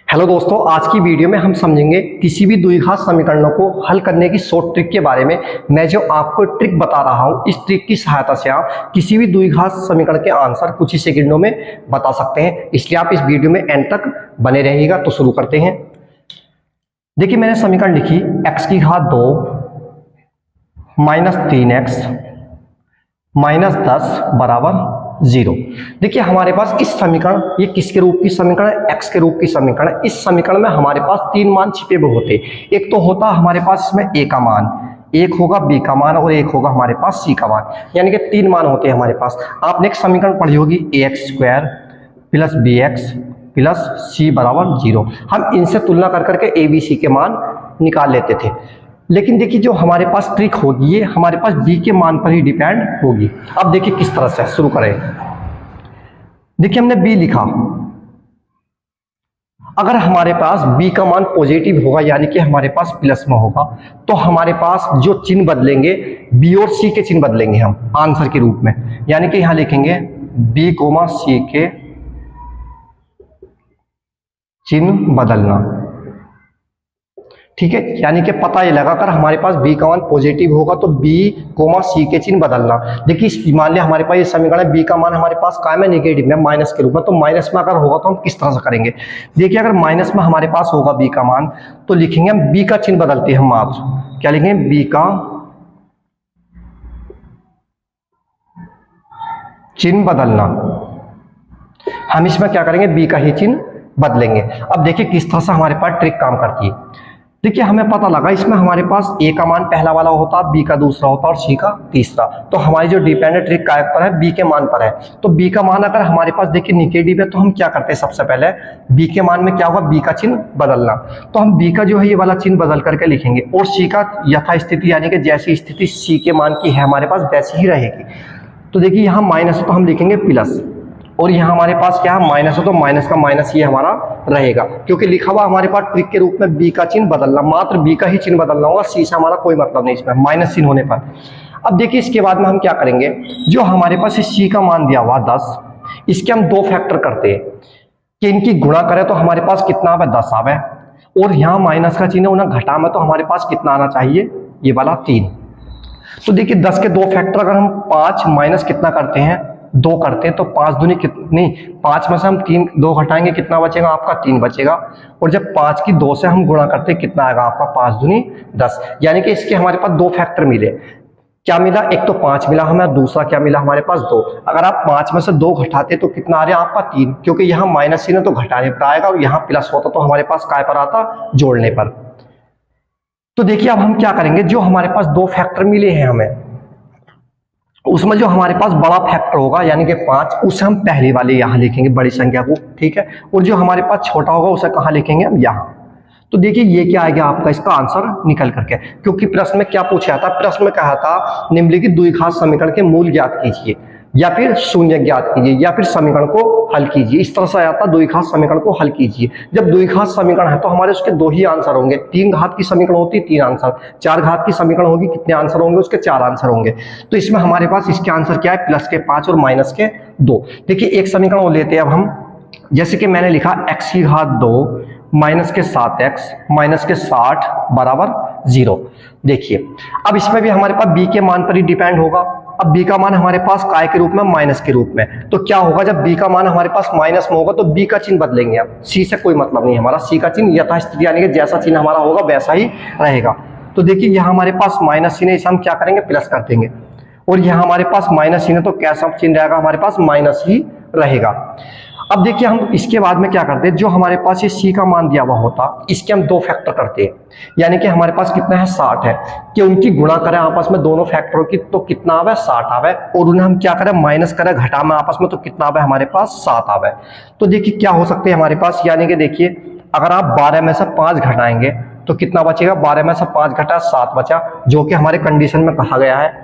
Hello दोस्तों, आज की वीडियो में हम समझेंगे किसी भी द्विघात समीकरणों को हल करने की शॉर्ट ट्रिक के बारे में। मैं जो आपको ट्रिक बता रहा हूं, इस ट्रिक की सहायता से आप किसी भी द्विघात समीकरण के आंसर कुछ ही सेकंडों में बता सकते हैं। इसलिए आप इस वीडियो में एंड तक बने रहिएगा। तो शुरू करते हैं। देखिए, मैंने समीकरण लिखी x की घात 2 - 3x - 10 बराबर 0। देखिए, हमारे पास इस समीकरण, ये किसके रूप की समीकरण है? x के रूप की समीकरण है। इस समीकरण में हमारे पास तीन मान छिपे हुए होते। एक तो होता हमारे पास इसमें a का मान, एक होगा b का मान और एक होगा हमारे पास c का मान, यानी कि तीन मान होते हैं हमारे पास। आपने एक समीकरण पढ़ी होगी ax² + bx + c बराबर 0। हम इनसे तुलना कर करके a b c के मान निकाल लेते थे। लेकिन देखिए, जो हमारे पास ट्रिक होगी ये हमारे पास b के मान पर ही डिपेंड होगी। अब देखिए किस तरह से शुरू करें। देखिए, हमने b लिखा। अगर हमारे पास b का मान पॉजिटिव होगा, यानी कि हमारे पास प्लस में होगा, तो हमारे पास जो चिन्ह बदलेंगे b और c के चिन्ह बदलेंगे हम आंसर के रूप में। यानी कि यहां लिखेंगे b, c के चिन्ह बदलना। ठीक है, यानी कि पता ये लगा, अगर हमारे पास b का मान पॉजिटिव होगा तो b, c के चिन्ह बदलना। देखिए, मान लिया हमारे पास ये समीकरण है, b का मान हमारे पास काय में नेगेटिव में, माइनस के रूप में। तो माइनस में अगर होगा तो हम किस तरह से करेंगे? देखिए, अगर माइनस में हमारे पास होगा b का मान, तो लिखेंगे हम b का चिन्ह बदलते हैं हम मात्र। क्या लिखेंगे? b का चिन्ह बदलना। हम इसमें क्या करेंगे? b का ही चिन्ह बदलेंगे। अब देखिए किस तरह से हमारे पास ट्रिक काम करती है। देखिए, हमें पता लगा इसमें हमारे पास a का मान पहला वाला होता, b का दूसरा होता और c का तीसरा। तो हमारी जो डिपेंडेंट ट्रिक काय पर है? b के मान पर है। तो b का मान अगर हमारे पास देखिए निगेटिव है, तो हम क्या करते हैं? सबसे पहले b के मान में क्या होगा? b का चिन्ह बदलना। तो हम b का जो है ये वाला चिन्ह बदल करके लिखेंगे, और c का यथास्थिति, यानी कि जैसी स्थिति c के मान की है हमारे पास वैसी ही रहेगी। तो देखिए, यहाँ माइनस तो हम लिखेंगे प्लस, और यहाँ हमारे पास क्या है? माइनस है, तो माइनस का माइनस ये हमारा रहेगा, क्योंकि लिखा हुआ हमारे पास ट्रिक के रूप में b का चिन्ह बदलना, मात्र b का ही चिन्ह बदलना होगा, c से हमारा कोई मतलब नहीं इसमें, माइनस चिन्ह होने पर। अब देखिए, इसके बाद में हम क्या करेंगे? जो हमारे पास c का मान दिया हुआ 10, इसके हम दो फैक्टर करते हैं कि इनकी गुणा करें तो हमारे पास कितना आवे? 10 आवे। और यहाँ माइनस का चिन्ह उन्हें घटा में, तो हमारे पास कितना आना चाहिए? ये वाला 3। तो देखिए, 10 के दो फैक्टर अगर हम 5 माइनस कितना करते हैं? 2 करते हैं, तो 5 दूनी कितनी? 5 में से हम 2 घटाएंगे, कितना बचेगा आपका? 3 बचेगा। और जब 5 की 2 से हम गुणा करते हैं, कितना आएगा आपका? 5 दूनी 10। यानी कि इसके हमारे पास दो फैक्टर मिले। क्या मिला? एक तो 5 मिला हमें, दूसरा क्या मिला हमारे पास? 2। अगर आप 5 में से 2 घटाते तो कितना आ रहा है आपका? 3, क्योंकि यहाँ माइनस चिन्ह तो घटाने पर आएगा, और यहाँ प्लस होता तो हमारे पास काय पर आता? जोड़ने पर। तो देखिए, अब हम क्या करेंगे? जो हमारे पास दो फैक्टर मिले हैं हमें, उसमें जो हमारे पास बड़ा फैक्टर होगा, यानी कि 5, उसे हम पहले वाले यहाँ लिखेंगे, बड़ी संख्या को। ठीक है, और जो हमारे पास छोटा होगा उसे कहाँ लिखेंगे? हम यहाँ। तो देखिए, ये क्या आएगा आपका? इसका आंसर निकल करके, क्योंकि प्रश्न में क्या पूछा था? प्रश्न में कहा था निम्नलिखित द्विघात समीकरण के मूल ज्ञात कीजिए, या फिर शून्य ज्ञात कीजिए, या फिर समीकरण को हल कीजिए। इस तरह से आया था, द्विघात समीकरण को हल कीजिए। जब द्विघात समीकरण है तो हमारे उसके दो ही आंसर होंगे। 3 घात की समीकरण होती है, 3 आंसर। 4 घात की समीकरण होगी, कितने आंसर होंगे? उसके 4 आंसर होंगे। तो इसमें हमारे पास इसके आंसर क्या है? प्लस के 5 और माइनस के 2। देखिए, एक समीकरण वो लेते हैं अब हम, जैसे कि मैंने लिखा x की घात 2 माइनस के 7x माइनस के 60 बराबर 0। देखिए, अब इसमें भी हमारे पास b के मान पर ही डिपेंड होगा। अब b का मान हमारे पास काय के रूप में? माइनस के रूप में। तो क्या होगा? जब b का मान हमारे पास माइनस में होगा तो b का चिन्ह बदलेंगे हम, c से कोई मतलब नहीं हमारा। c का चिन्ह यथास्थिति, यानी कि जैसा चिन्ह हमारा होगा वैसा ही रहेगा। तो देखिए, यहाँ हमारे पास माइनस चिन्ह, इसे हम क्या करेंगे? प्लस कर देंगे। और यहाँ हमारे पास माइनस चिन्ह, तो कैसा चिन्ह रहेगा? हमारे पास माइनस ही रहेगा। अब देखिए, हम इसके बाद में क्या करते हैं? जो हमारे पास ये c का मान दिया हुआ होता, इसके हम दो फैक्टर करते हैं, यानी कि हमारे पास कितना है? 60 है, कि उनकी गुणा करें आपस में दोनों फैक्टरों की, तो कितना आवे? 60 आवे। और उन्हें हम क्या करें? माइनस करें, घटा में आपस में, तो कितना आवे हमारे पास? 7 आवे। तो देखिए, क्या हो सकते हैं हमारे पास? यानी कि देखिए, अगर आप 12 में से 5 घटाएंगे तो कितना बचेगा? 12 में से 5 घटा 7 बचा, जो कि हमारे कंडीशन में कहा गया है।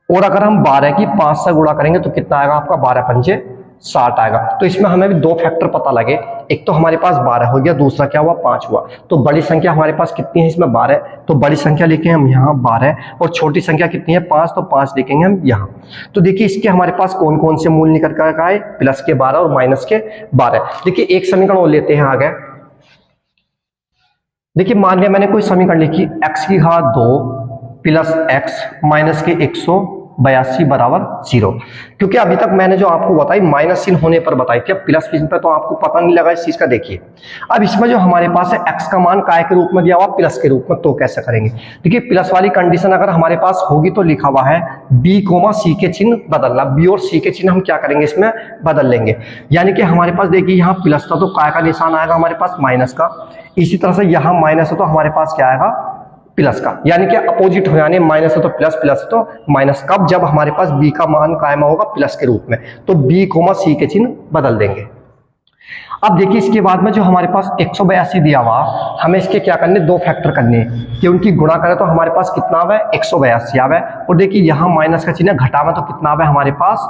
और अगर हम 12 की 5 से गुणा करेंगे तो कितना आएगा आपका? 12 पंचे 60 आएगा। तो इसमें हमें भी दो फैक्टर पता लगे, एक तो हमारे पास 12 हो गया, दूसरा क्या हुआ? 5 हुआ। तो बड़ी संख्या हमारे पास कितनी है इसमें? 12। तो बड़ी संख्या लिखेंगे हम यहाँ 12, और छोटी संख्या कितनी है? 5, तो 5 लिखेंगे हम यहाँ। तो देखिए, इसके हमारे पास कौन कौन से मूल निकल कर आए? प्लस के 12 और माइनस के 12। देखिए, एक समीकरण और लेते हैं आगे। देखिए मान लिया मैंने कोई समीकरण लिखी x की घात 2 प्लस x माइनस के 182 बराबर 0, क्योंकि अभी तक मैंने जो आपको बताई माइनस चिन्ह होने पर बताई थी, अब प्लस चिन्ह पर तो आपको पता नहीं लगा इस चीज का। देखिए अब इसमें जो हमारे पास है x का मान काय के रूप में दिया हुआ, प्लस के रूप में, तो कैसे करेंगे। देखिए प्लस वाली कंडीशन अगर हमारे पास होगी तो लिखा हुआ है b, c के चिन्ह बदलना, b और c के चिन्ह हम क्या करेंगे इसमें बदल लेंगे। यानी कि हमारे पास देखिए यहाँ प्लस था तो काय का निशान आएगा हमारे पास माइनस का, इसी तरह से यहाँ माइनस है तो हमारे पास क्या आएगा प्लस का, यानी कि अपोजिट हो, यानी माइनस है तो प्लस, प्लस है तो माइनस। कब? जब हमारे पास b का मान कायम होगा प्लस के रूप में, तो b, c के चिन्ह बदल देंगे। अब देखिए इसके बाद में जो हमारे पास 182 दिया हुआ, हमें इसके क्या करने, दो फैक्टर करने कि उनकी गुणा करें तो हमारे पास कितना आवे, 182 आवे। और देखिए यहाँ माइनस का चिन्ह घटावे तो कितना आवे हमारे पास,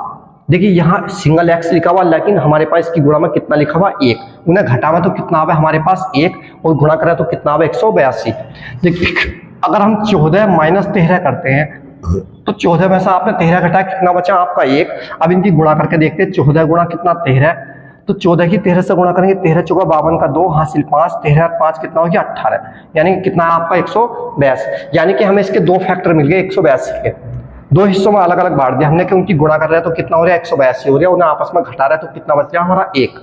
देखिए यहाँ सिंगल x लिखा हुआ, लेकिन हमारे पास इसकी गुणा में कितना लिखा हुआ, 1, उन्हें घटावे तो कितना आवे हमारे पास 1, और गुणा करें तो कितना आवे 182। देखिए अगर हम 14 माइनस 13 करते हैं तो 14 में से आपने 13 घटाया, कितना बचा आपका 1। अब इनकी गुणा करके देखते हैं, 14 गुणा कितना 13, तो 14 की 13 से गुणा करेंगे, 13 चौका 52 का 2 हासिल 5, 13 और 5 कितना हो गया 18, यानी कि कितना आपका 182। यानी कि हमें इसके दो फैक्टर मिल गए 182 के, दो हिस्सों में अलग अलग बांट दिया हमने कि उनकी गुणा कर रहे हैं तो कितना हो रहा है 182 हो रहा है, उन्हें आपस में घटा रहा है तो कितना बच गया हमारा 1।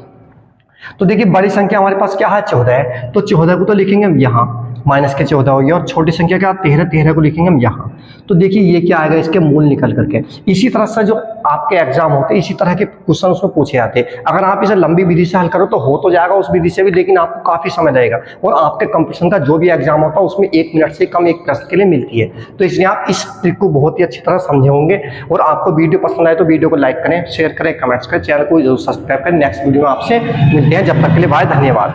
तो देखिए बड़ी संख्या हमारे पास क्या है 14 है, तो 14 को तो लिखेंगे हम यहाँ, माइनस के 14 हो गया, और छोटी संख्या क्या 13, 13 को लिखेंगे हम यहाँ। तो देखिए ये क्या आएगा, इसके मूल निकल करके। इसी तरह से जो आपके एग्जाम होते हैं इसी तरह के क्वेश्चन उसमें पूछे जाते हैं। अगर आप इसे लंबी विधि से हल करो तो हो तो जाएगा उस विधि से भी, लेकिन आपको काफी समय लगेगा, और आपके कंपटीशन का जो भी एग्जाम होता है उसमें 1 मिनट से कम एक प्रश्न के लिए मिलती है। तो इसलिए आप इस ट्रिक को बहुत ही अच्छी तरह समझे होंगे। और आपको वीडियो पसंद आए तो वीडियो को लाइक करें, शेयर करें, कमेंट्स करें, चैनल को जरूर सब्सक्राइब करें। नेक्स्ट वीडियो में आपसे मिलते हैं, जब तक के लिए बाय, धन्यवाद।